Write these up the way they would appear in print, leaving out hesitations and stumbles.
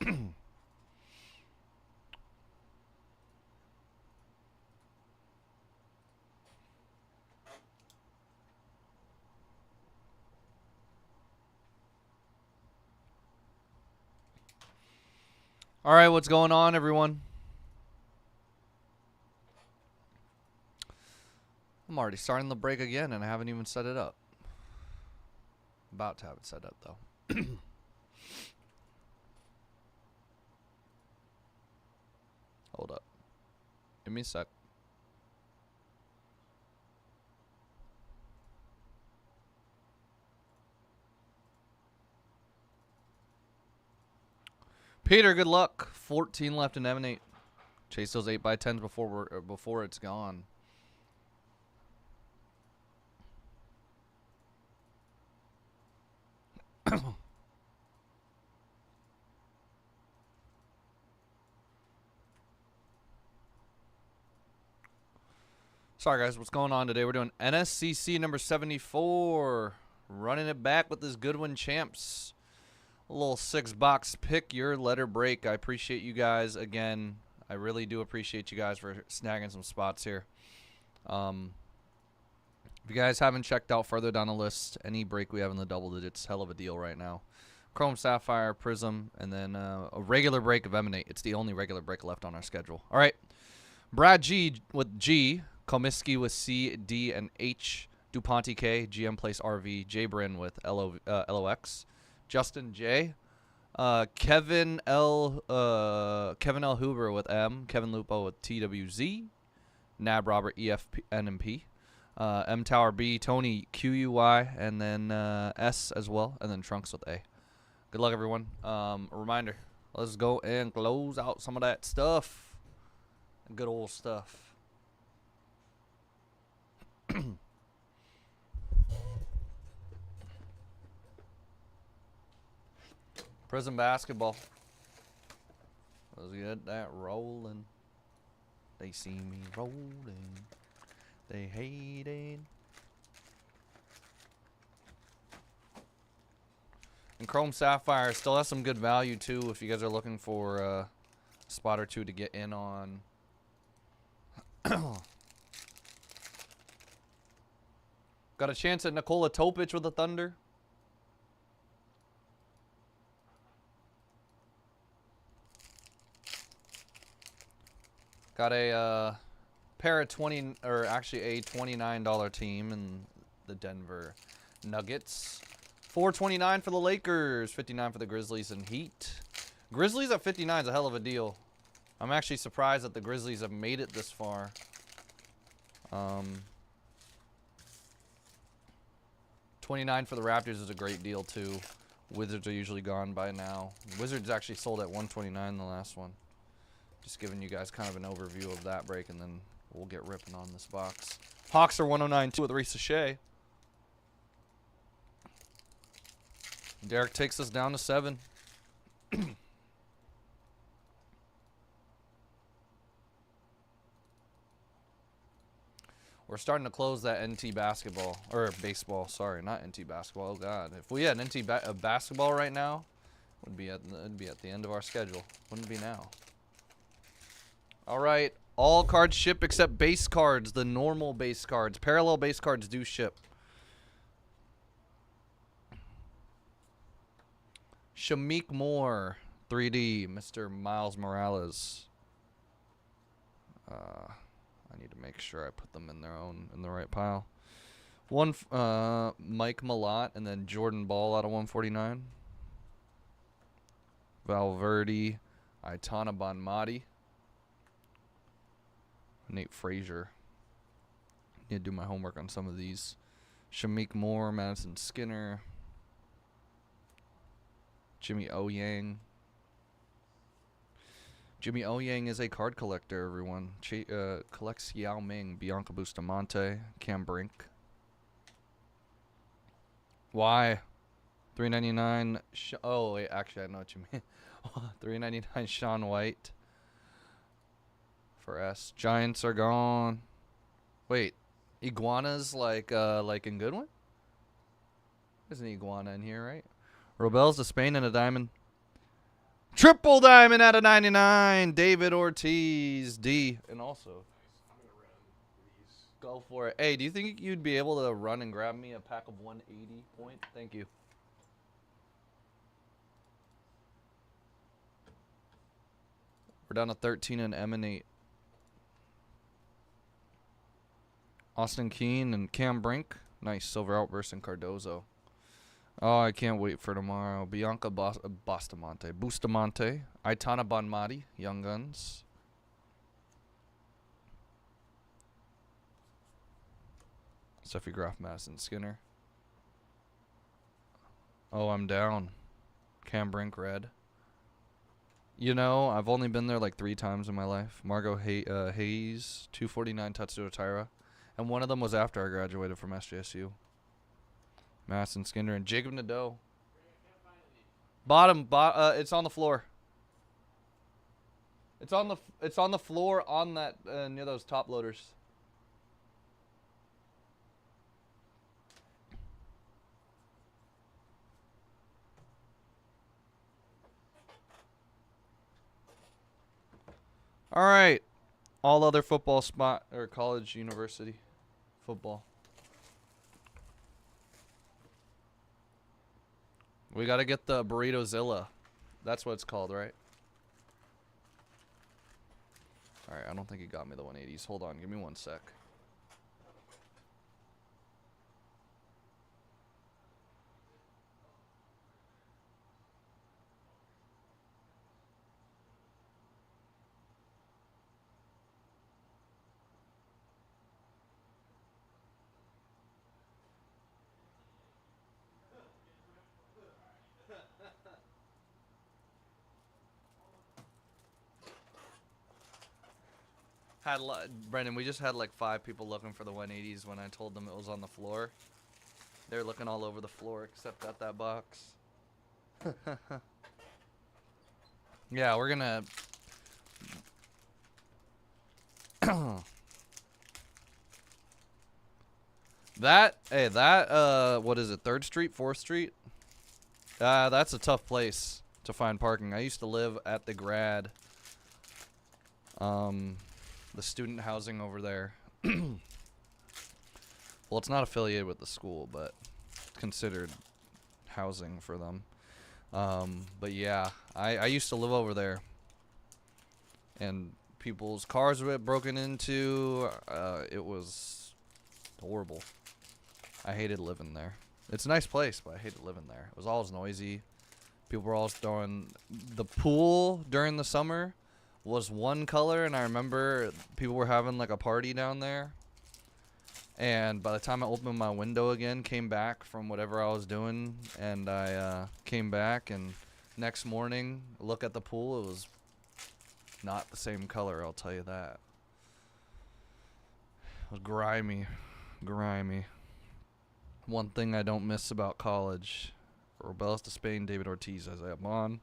All right, what's going on, everyone? I'm already starting the break again, and I haven't even set it up. About to have it set up, though. Hold up. Give me a sec. Peter, good luck. 14 left in M8. Chase those 8x10s before it's gone. Sorry, guys. What's going on today? We're doing NSCC number 74. Running it back with this Goodwin Champs. A little 6-box pick your letter break. I appreciate you guys again. I really do appreciate you guys for snagging some spots here. If you guys haven't checked out further down the list, any break we have in the double digits, hell of a deal right now. Chrome Sapphire, Prism, and then a regular break of Emanate. It's the only regular break left on our schedule. All right. Brad G with G. Komisky with C, D, and H. DuPonte K. GM Place RV. J. Brin with LOX. Justin J. Kevin L. Huber with M. Kevin Lupo with TWZ. Nab Robert EFP NMP. M Tower B. Tony QUY, and then S as well, and then Trunks with A. Good luck, everyone. A reminder, let's go and close out some of that stuff. Good old stuff. Prison basketball. Let's get that rolling. They see me rolling. They hate it. And Chrome Sapphire still has some good value, too, if you guys are looking for a spot or two to get in on. Got a chance at Nikola Topic with the Thunder. Got a pair of actually a $29 team in the Denver Nuggets. $4.29 for the Lakers, $59 for the Grizzlies and Heat. Grizzlies at 59 is a hell of a deal. I'm actually surprised that the Grizzlies have made it this far. $29 for the Raptors is a great deal too. Wizards are usually gone by now. Wizards actually sold at $129 the last one. Just giving you guys kind of an overview of that break, and then we'll get ripping on this box. Hawks are 109.2 with Reese Shea. Derek takes us down to 7. We're starting to close that NT basketball, or baseball, sorry, not NT basketball. Oh God, if we had an NT basketball right now, it'd be at the end of our schedule. Wouldn't be now. All right, all cards ship except base cards, the normal base cards. Parallel base cards do ship. Shamik Moore, 3D, Mr. Miles Morales. I need to make sure I put them in the right pile. Mike Malott, and then Jordan Ball out of 149. Valverde, Aitana Bonmati. Nate Frazier. Need to do my homework on some of these. Shamik Moore, Madison Skinner. Jimmy Oyang. Jimmy Oyang is a card collector, everyone. Collects Yao Ming, Bianca Bustamante, Cam Brink. Why? $3.99. Oh, wait, actually, I know what you mean. $3.99 Sean White. For S. Giants are gone. Wait, iguanas like in Goodwin? There's an iguana in here, right? Robel's a Spain and a diamond. Triple diamond out of 99. David Ortiz, D. And also, go for it. Hey, do you think you'd be able to run and grab me a pack of 180 point? Thank you. We're down to 13 and Emanate. Austin Keene and Cam Brink. Nice. Silver Outburst and Cardozo. Oh, I can't wait for tomorrow. Bianca Bustamante. Aitana Bonmati. Young Guns. Steffi Graf, Madison Skinner. Oh, I'm down. Cam Brink red. You know, I've only been there like 3 times in my life. Margot Hayes, 249 Tatsuo Taira. And one of them was after I graduated from SJSU. Madison Skinner and Jacob Nadeau. It's on the floor. It's on the floor on that near those top loaders. All right. All other football spot or college university football. We got to get the Burrito-Zilla. That's what it's called, right? All right, I don't think he got me the 180s. Hold on, give me 1 sec. Brendan, we just had like 5 people looking for the 180s when I told them it was on the floor. They're looking all over the floor except at that box. Yeah, we're gonna... what is it, 3rd Street, 4th Street? That's a tough place to find parking. I used to live at the grad. The student housing over there. Well, it's not affiliated with the school, but considered housing for them. But yeah, I used to live over there. And people's cars were broken into. It was horrible. I hated living there. It's a nice place, but I hated living there. It was always noisy. People were always throwing... The pool during the summer was one color, and I remember people were having like a party down there. And by the time I opened my window again, came back from whatever I was doing, and I came back, and next morning, look at the pool, it was not the same color, I'll tell you that. It was grimy. Grimy. One thing I don't miss about college. Robelis to Spain, David Ortiz, Isaiah Bond.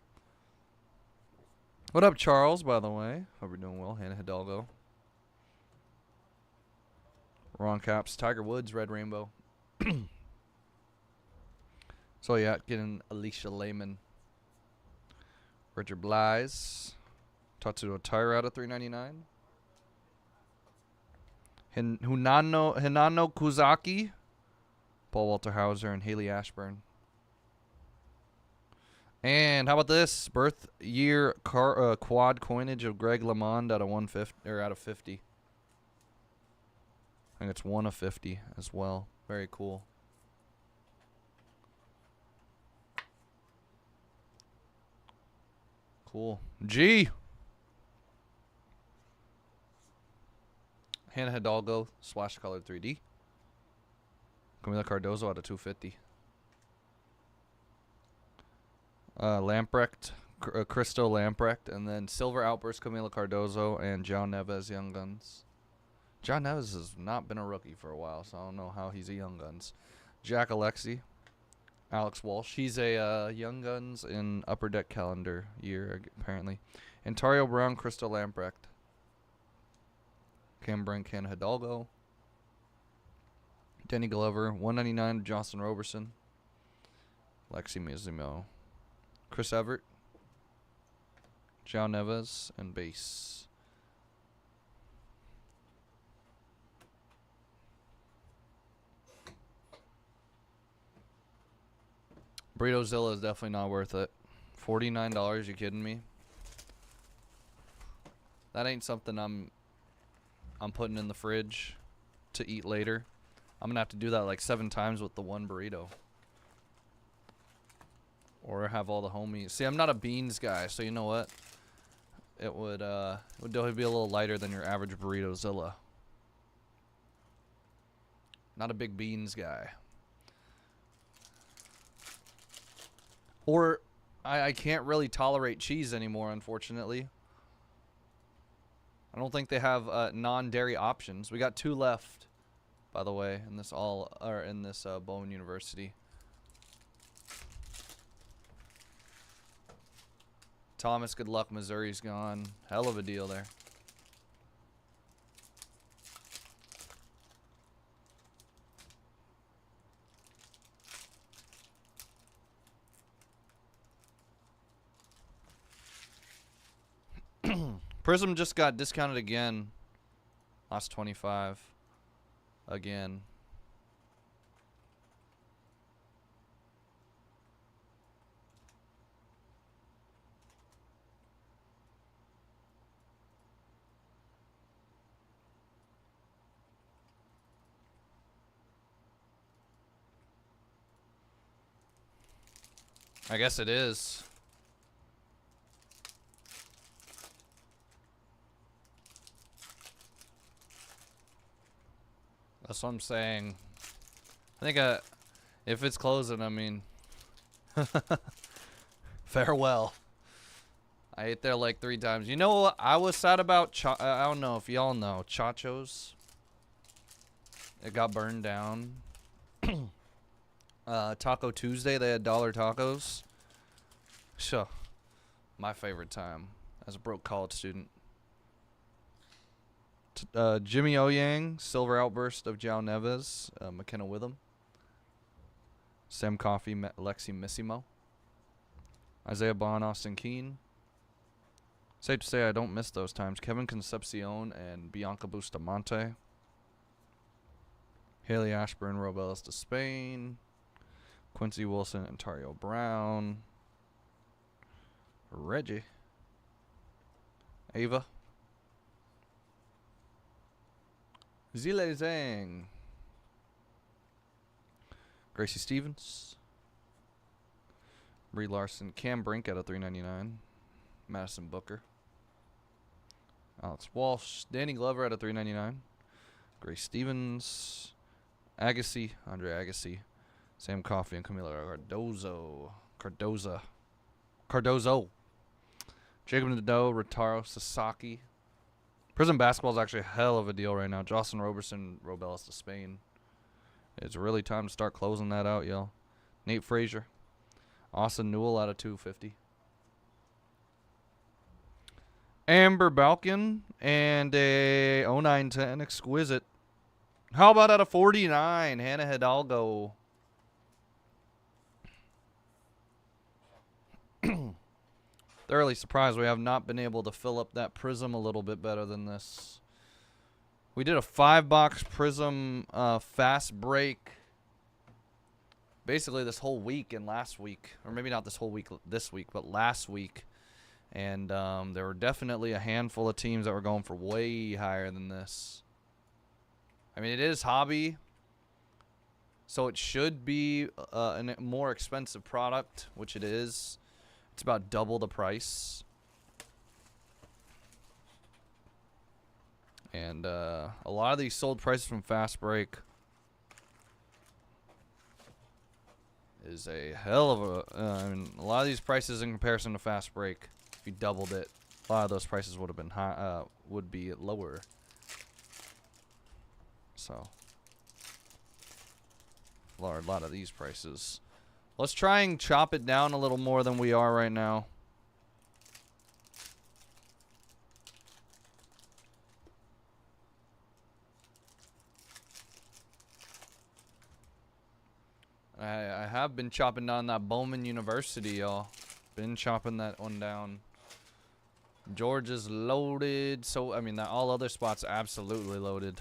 What up, Charles, by the way? Hope you're doing well. Hannah Hidalgo. Ron Caps. Tiger Woods, Red Rainbow. So, yeah, getting Alicia Lehman. Richard Blyes. Tatsuo Taira out of 399. Hinano Kuzaki. Paul Walter Hauser and Haley Ashburn. And how about this birth year quad coinage of Greg LeMond out of 150 or out of 50? I think it's 1 of 50 as well. Very cool. Cool. G. Hannah Hidalgo splash colored 3D. Camila Cardozo out of 250. Lamprecht, Cristo Lamprecht, and then Silver Outburst, Camila Cardozo, and John Neves, Young Guns. John Neves has not been a rookie for a while, so I don't know how he's a Young Guns. Jack Alexi, Alex Walsh. He's a Young Guns in Upper Deck calendar year, apparently. Ontario Brown, Cristo Lamprecht. Cam Brink, Hannah Hidalgo. Danny Glover, 199, Johnson Roberson. Lexi Mizimo. Chris Everett. João Neves, and base. Burritozilla is definitely not worth it. $49, you kidding me? That ain't something I'm putting in the fridge to eat later. I'm gonna have to do that like 7 times with the one burrito. Or have all the homies. See, I'm not a beans guy, so you know what? It would definitely be a little lighter than your average Burritozilla. Not a big beans guy. Or I can't really tolerate cheese anymore, unfortunately. I don't think they have non-dairy options. We got 2 left, by the way, in this Bowman University. Thomas, good luck. Missouri's gone. Hell of a deal there. Prism just got discounted again. Lost 25. Again. I guess it is. That's what I'm saying. I think if it's closing, I mean, farewell. I ate there like 3 times. You know what I was sad about? I don't know if y'all know. Chacho's. It got burned down. Taco Tuesday, they had dollar tacos. Sure. My favorite time as a broke college student. Jimmy Oyang, Silver Outburst of João Neves, McKenna Witham. Sam Coffey, Lexi Missimo. Isaiah Bond, Austin Keene. Safe to say I don't miss those times. Kevin Concepcion and Bianca Bustamante. Haley Ashburn, Robeles to Spain. Quincy Wilson, Ontario Brown. Reggie. Ava. Zile Zhang. Gracie Stevens. Brie Larson. Cam Brink out of $3.99. Madison Booker. Alex Walsh. Danny Glover out of $3.99. Grace Stevens. Agassi. Andre Agassi. Sam Coffey and Camila Cardozo. Jacob Nadeau. Rotaro Sasaki. Prism basketball is actually a hell of a deal right now. Jocelyn Roberson, Robeles to Spain. It's really time to start closing that out, y'all. Nate Frazier. Austin Newell out of $2.50. Amber Balkan and a 0910 Exquisite. How about out of 49? Hannah Hidalgo. Thoroughly surprised we have not been able to fill up that Prism a little bit better than this. We did a 5-box Prism fast break basically this whole week and last week. Or maybe not this whole week this week, but last week. And there were definitely a handful of teams that were going for way higher than this. I mean, it is hobby, so it should be a more expensive product, which it is. It's about double the price. And a lot of these sold prices from Fast Break is a hell of a... I mean, a lot of these prices in comparison to Fast Break, if you doubled it, a lot of those prices would have been high, would be lower. So, a lot of these prices. Let's try and chop it down a little more than we are right now. I have been chopping down that Bowman University, y'all. Been chopping that one down. Georgia's loaded. So, I mean, all other spots absolutely loaded.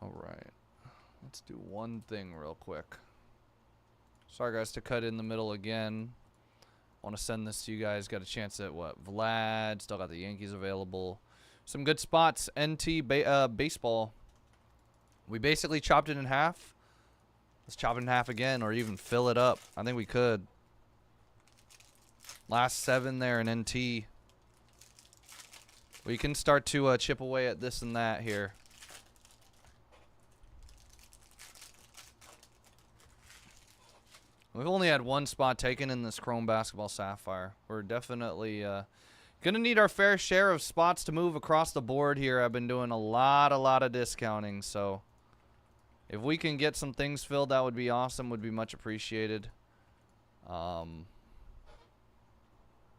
All right. Let's do one thing real quick. Sorry, guys, to cut in the middle again. Want to send this to you guys. Got a chance at what? Vlad. Still got the Yankees available. Some good spots. NT baseball. We basically chopped it in half. Let's chop it in half again or even fill it up. I think we could. Last 7 there in NT. We can start to chip away at this and that here. We've only had 1 spot taken in this Chrome Basketball Sapphire. We're definitely going to need our fair share of spots to move across the board here. I've been doing a lot of discounting, so if we can get some things filled, that would be awesome. Would be much appreciated.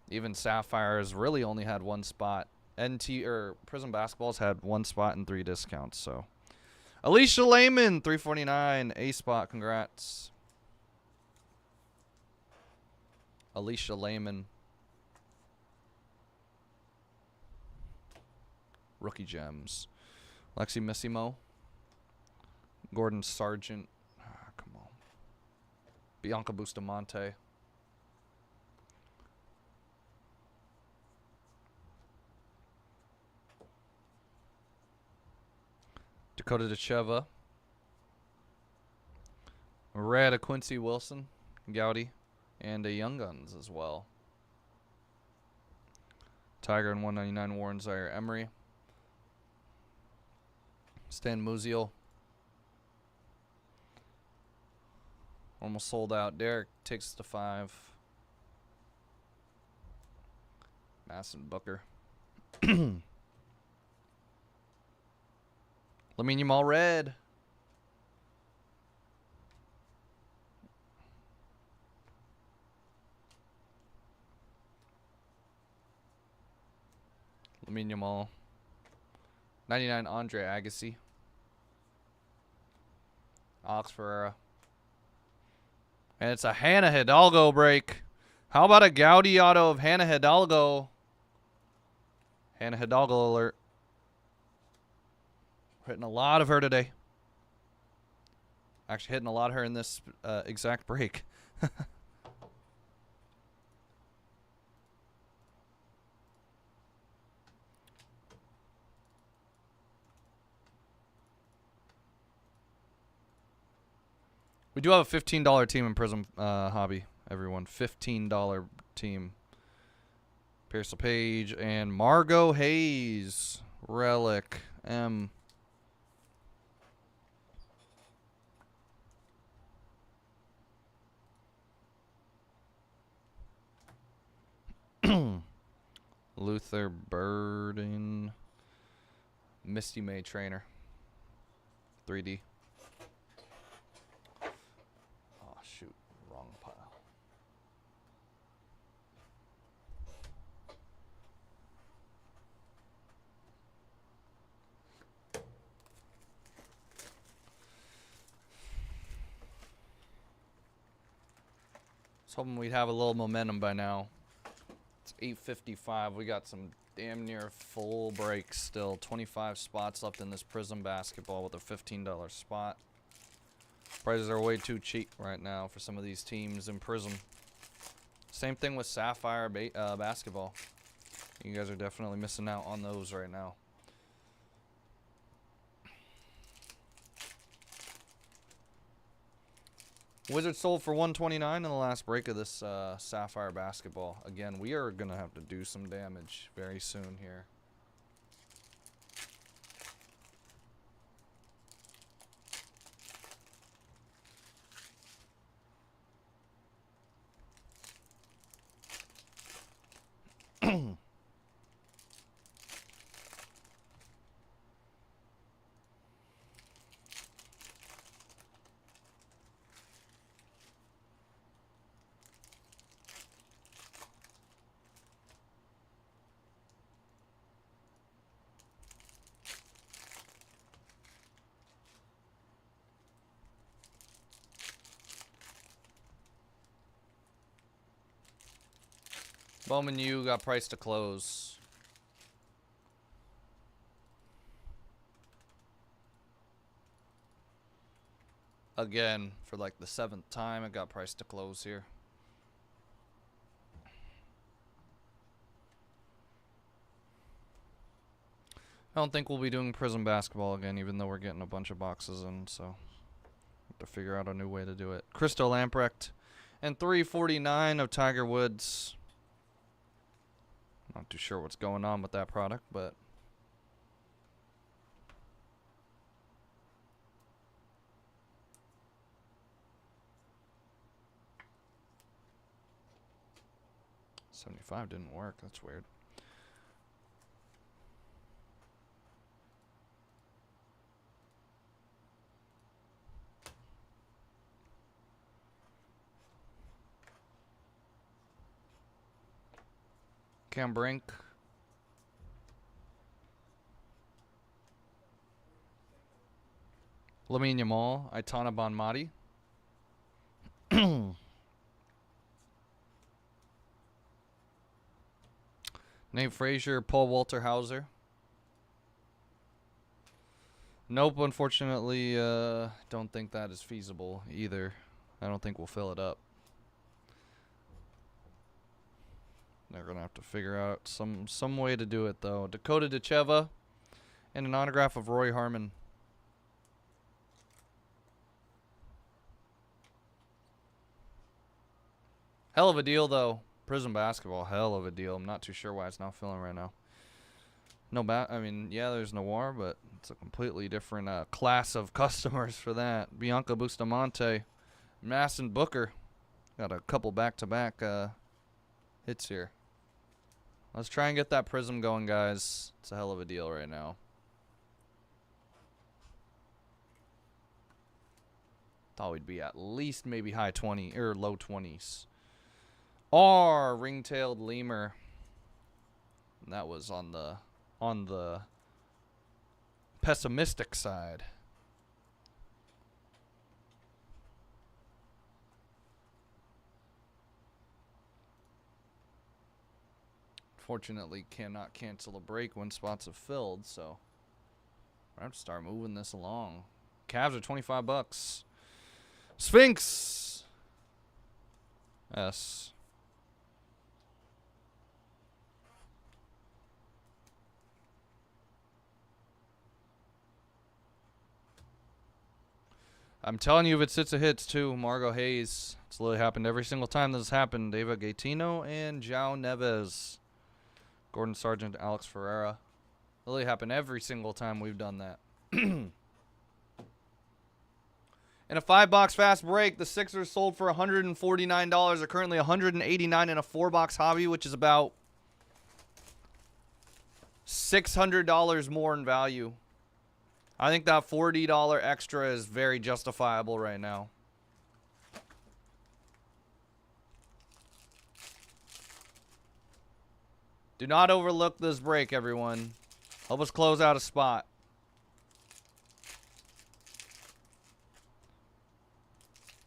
Even Sapphire has really only had 1 spot. NT or Prism Basketball's had 1 spot and 3 discounts. So, Alicia Lehman, 349, A spot. Congrats, Alicia Lehman. Rookie gems. Lexi Missimo. Gordon Sargent. Come on. Bianca Bustamante. Dakota DeCheva. Red Quincy Wilson. Gowdy. And a Young Guns as well. Tiger and 199 Warren Zaire Emery. Stan Musial. Almost sold out. Derek takes to 5. Masson Booker. Lamine Yamal red. Lamine Yamal. 99 Andre Agassi. Alex Ferreira. And it's a Hannah Hidalgo break. How about a Gaudy auto of Hannah Hidalgo? Hannah Hidalgo alert. Hitting a lot of her today. Actually hitting a lot of her in this exact break. We do have a $15 team in Prism Hobby, everyone. $15 team. Pierce LePage and Margot Hayes. Relic. M. Luther Burden. Misty May Trainer. 3D. Oh, shoot. Wrong pile. I was hoping we'd have a little momentum by now. It's 8:55. We got some damn near full breaks still. 25 spots left in this Prism basketball with a $15 spot. Prices are way too cheap right now for some of these teams in Prism. Same thing with Sapphire basketball. You guys are definitely missing out on those right now. Wizards sold for $129 in the last break of this Sapphire basketball. Again, we are going to have to do some damage very soon here. Bowman U got priced to close. Again, for like the 7th time, it got priced to close here. I don't think we'll be doing Prism basketball again, even though we're getting a bunch of boxes in, so have to figure out a new way to do it. Crystal Lamprecht and 349 of Tiger Woods. Not too sure what's going on with that product, but $75 didn't work. That's weird. Cam Brink. Lamine Yamal. Aitana Bonmati. Nate Frazier. Paul Walter Hauser. Nope, unfortunately, don't think that is feasible either. I don't think we'll fill it up. They're going to have to figure out some way to do it, though. Dakota DeCheva and an autograph of Roy Harmon. Hell of a deal, though. Prism basketball, hell of a deal. I'm not too sure why it's not filling right now. No I mean, yeah, there's Noir, but it's a completely different class of customers for that. Bianca Bustamante, Masson Booker. Got a couple back-to-back hits here. Let's try and get that Prism going, guys. It's a hell of a deal right now. Thought we'd be at least maybe high 20 or low 20s. Ring-tailed lemur. And that was on the pessimistic side. Fortunately, cannot cancel a break when spots have filled, so I have to start moving this along. Cavs are $25. Sphinx. S. I'm telling you, if it sits, it hits too. Margot Hayes. It's literally happened every single time this has happened. Ava Gaetino and João Neves. Gordon Sargent, Alex Ferreira. Literally happened every single time we've done that. In a 5-box fast break, the Sixers sold for $149. They're currently $189 in a 4-box hobby, which is about $600 more in value. I think that $40 extra is very justifiable right now. Do not overlook this break, everyone. Help us close out a spot.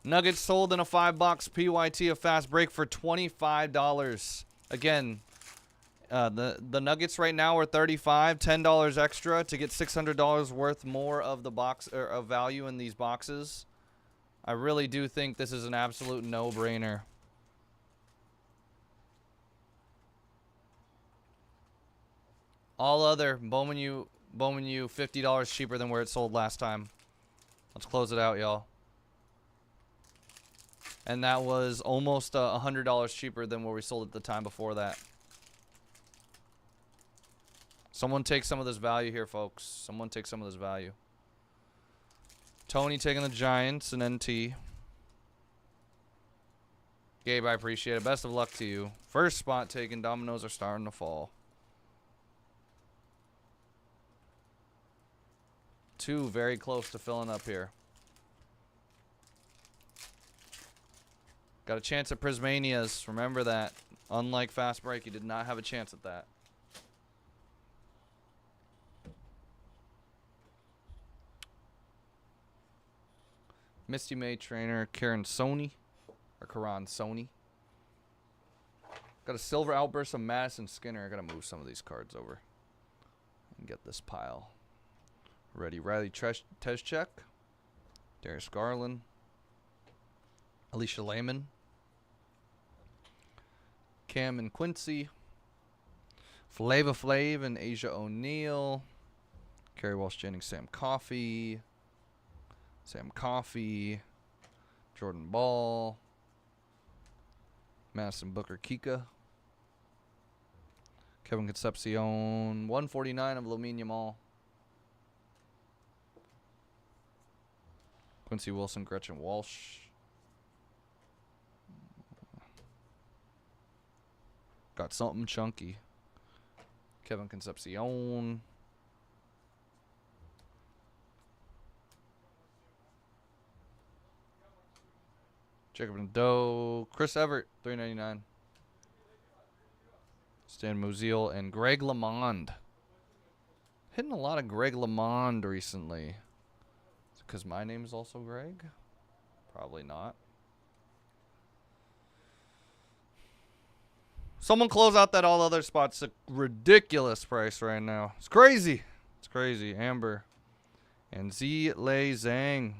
Nuggets sold in a 5-box PYT, a fast break for $25. Again, the Nuggets right now are $35, $10 extra to get $600 worth more of the box or of value in these boxes. I really do think this is an absolute no-brainer. All other Bowman U $50 cheaper than where it sold last time. Let's close it out, y'all. And that was almost $100 cheaper than where we sold it the time before that. Someone take some of this value here, folks. Someone take some of this value. Tony taking the Giants and NT. Gabe, I appreciate it. Best of luck to you. First spot taken. Dominoes are starting to fall. 2 very close to filling up here. Got a chance at Prismanias. Remember that. Unlike Fast Break, you did not have a chance at that. Misty May trainer Karen Sony. Or Karan Sony. Got a silver outburst of Madison Skinner. I got to move some of these cards over and get this pile ready. Riley Tezchek, Darius Garland, Alicia Lehman, Cam and Quincy, Flava Flav and Asia O'Neal, Kerry Walsh Jennings, Sam Coffey, Jordan Ball, Madison Booker Kika, Kevin Concepcion, 149 of Lamine Yamal, Quincy Wilson, Gretchen Walsh, got something chunky, Kevin Concepcion, Jacob Nadeau, Chris Everett, $3.99. Stan Musial and Greg LeMond. Hitting a lot of Greg LeMond recently. Is it because my name is also Greg? Probably not. Someone close out that all other spots. It's a ridiculous price right now. It's crazy. It's crazy. Amber and Z Lei Zhang.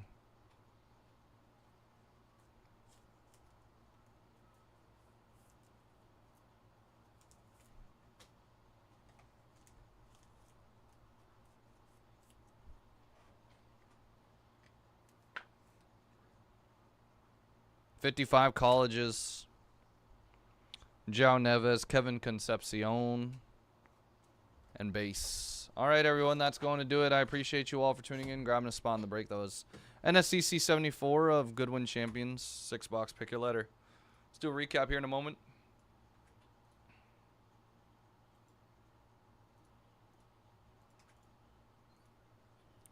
$55 colleges. João Neves, Kevin Concepcion, and base. All right, everyone, that's going to do it. I appreciate you all for tuning in, grabbing a spot in the break. That was NSCC 74 of Goodwin Champions. 6-box, pick your letter. Let's do a recap here in a moment.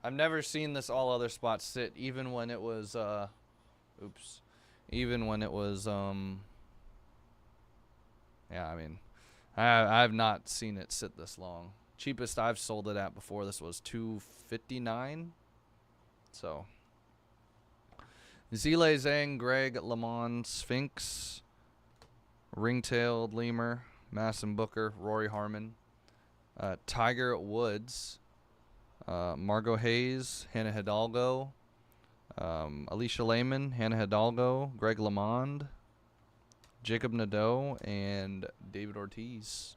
I've never seen this all other spot sit, even when it was, even when it was, yeah, I mean, I've not seen it sit this long. Cheapest I've sold it at before this was $259. So, Zile Zhang, Greg LeMond, Sphinx, Ring-tailed Lemur, Madison Booker, Rory Harmon, Tiger Woods, Margot Hayes, Hannah Hidalgo, Alicia Lehman, Hannah Hidalgo, Greg LeMond, Jacob Nadeau, and David Ortiz.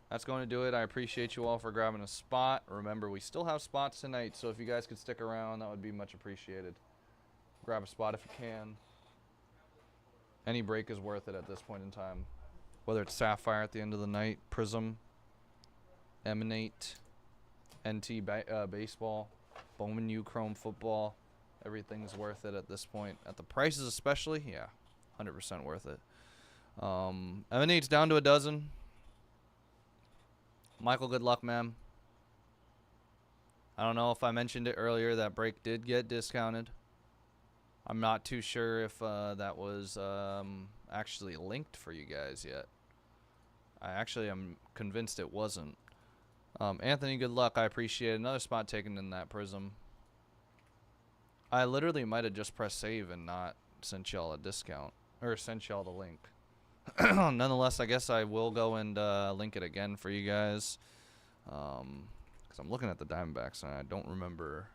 That's going to do it. I appreciate you all for grabbing a spot. Remember, we still have spots tonight, so if you guys could stick around, that would be much appreciated. Grab a spot if you can. Any break is worth it at this point in time. Whether it's Sapphire at the end of the night, Prism, Emanate, NT Baseball, Bowman U Chrome Football. Everything's worth it at this point. At the prices especially, yeah, 100% worth it. Emanate's down to a dozen. Michael, good luck, man. I don't know if I mentioned it earlier. That break did get discounted. I'm not too sure if that was actually linked for you guys yet. I actually am convinced it wasn't. Anthony, good luck. I appreciate it. Another spot taken in that Prism. I literally might have just pressed save and not sent y'all a discount. Or sent y'all the link. Nonetheless, I guess I will go and link it again for you guys. Because I'm looking at the Diamondbacks and I don't remember...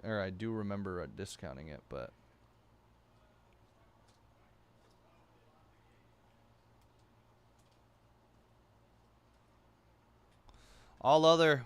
I do remember discounting it, but... all other